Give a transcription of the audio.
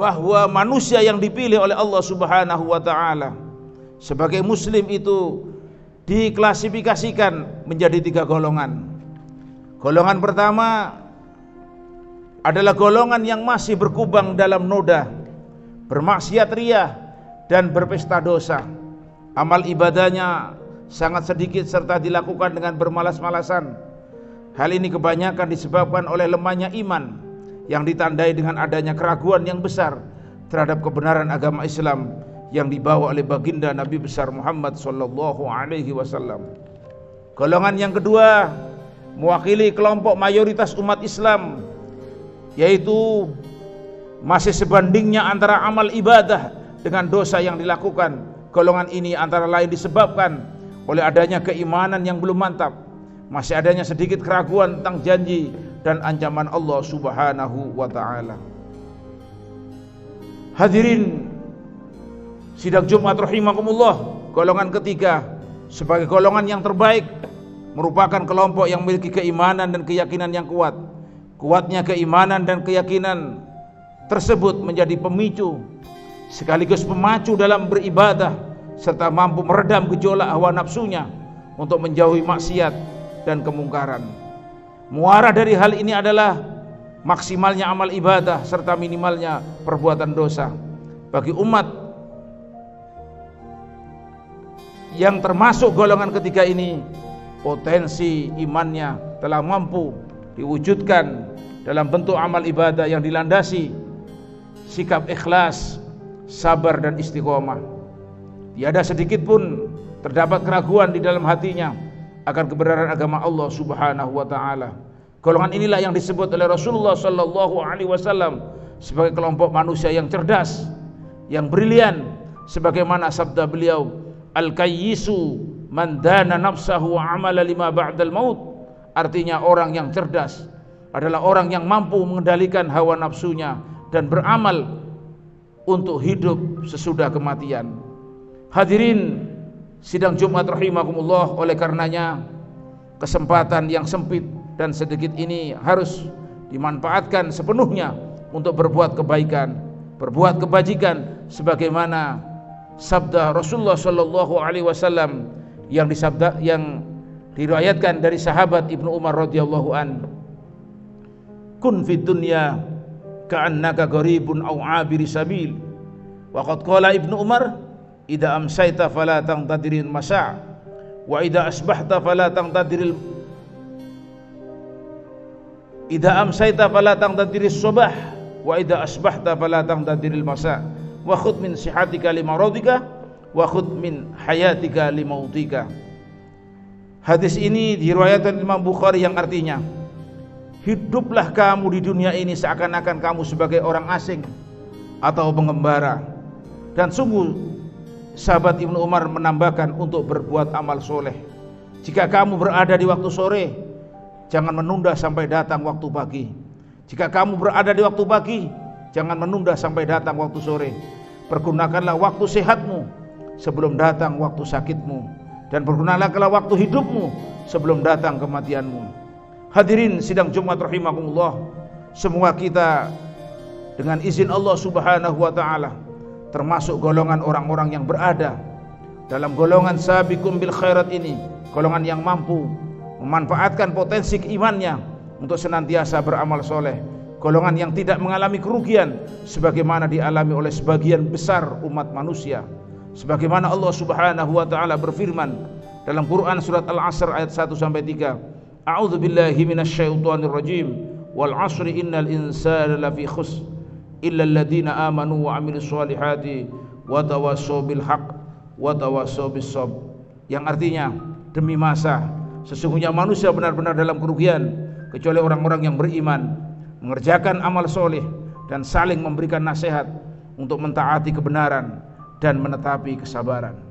bahwa manusia yang dipilih oleh Allah Subhanahu wa taala sebagai muslim itu diklasifikasikan menjadi 3 golongan. Golongan pertama adalah golongan yang masih berkubang dalam noda, bermaksiat riya dan berpesta dosa. Amal ibadahnya sangat sedikit serta dilakukan dengan bermalas-malasan. Hal ini kebanyakan disebabkan oleh lemahnya iman yang ditandai dengan adanya keraguan yang besar terhadap kebenaran agama Islam yang dibawa oleh baginda Nabi besar Muhammad sallallahu alaihi wasallam. Golongan yang kedua mewakili kelompok mayoritas umat Islam, yaitu masih sebandingnya antara amal ibadah dengan dosa yang dilakukan. Golongan ini antara lain disebabkan oleh adanya keimanan yang belum mantap, masih adanya sedikit keraguan tentang janji dan ancaman Allah Subhanahu wa taala. Hadirin sidang Jumat rahimakumullah, golongan ketiga sebagai golongan yang terbaik merupakan kelompok yang memiliki keimanan dan keyakinan yang kuat. Kuatnya keimanan dan keyakinan tersebut menjadi pemicu sekaligus pemacu dalam beribadah serta mampu meredam gejolak hawa nafsunya untuk menjauhi maksiat dan kemungkaran. Muara dari hal ini adalah maksimalnya amal ibadah serta minimalnya perbuatan dosa. Bagi umat yang termasuk golongan ketiga ini, potensi imannya telah mampu diwujudkan dalam bentuk amal ibadah yang dilandasi sikap ikhlas, sabar dan istiqomah. Tiada sedikit pun terdapat keraguan di dalam hatinya akan kebenaran agama Allah Subhanahu wa taala. Golongan inilah yang disebut oleh Rasulullah sallallahu alaihi wasallam sebagai kelompok manusia yang cerdas, yang brilian, sebagaimana sabda beliau, al-kayyisu man dana nafsahu wa amala lima ba'dal maut. Artinya orang yang cerdas adalah orang yang mampu mengendalikan hawa nafsunya dan beramal untuk hidup sesudah kematian. Hadirin sidang Jumat rahimakumullah, oleh karenanya kesempatan yang sempit dan sedikit ini harus dimanfaatkan sepenuhnya untuk berbuat kebaikan, berbuat kebajikan sebagaimana sabda Rasulullah sallallahu alaihi wasallam yang diriwayatkan dari sahabat Ibnu Umar radhiyallahu an. Kun fid dunya ka'annaka gharibun aw 'abiri sabil. Wa qad qala Ibnu Umar, idza amsayta fala taqtadiril masa' wa idza asbahta fala taqtadiril sabah wa idza asbahta fala taqtadiril masa' wa khudh min sihatika limaradika wa khudh min hayatika limautika. Hadis ini diriwayatkan Imam Bukhari yang artinya, hiduplah kamu di dunia ini seakan-akan kamu sebagai orang asing atau pengembara. Dan sungguh sahabat Ibnu Umar menambahkan untuk berbuat amal soleh. Jika kamu berada di waktu sore, jangan menunda sampai datang waktu pagi. Jika kamu berada di waktu pagi, jangan menunda sampai datang waktu sore. Pergunakanlah waktu sehatmu sebelum datang waktu sakitmu, dan pergunakanlah waktu hidupmu sebelum datang kematianmu. Hadirin sidang Jumat rahimakumullah, semua kita dengan izin Allah Subhanahu wa taala termasuk golongan orang-orang yang berada dalam golongan sabiqum bil khairat ini, golongan yang mampu memanfaatkan potensi keimannya untuk senantiasa beramal soleh, golongan yang tidak mengalami kerugian sebagaimana dialami oleh sebagian besar umat manusia. Sebagaimana Allah Subhanahu wa taala berfirman dalam Quran surat Al-Asr ayat 1 sampai 3, A'udzu billahi minasyaitonir rajim, wal 'ashri innal insana lafi khusr illa alladziina aamanu wa 'amilus shalihati wa tawassaw bil haqq wa tawassaw bis sabr. Yang artinya, demi masa sesungguhnya manusia benar-benar dalam kerugian kecuali orang-orang yang beriman, mengerjakan amal soleh dan saling memberikan nasihat untuk mentaati kebenaran dan menetapi kesabaran.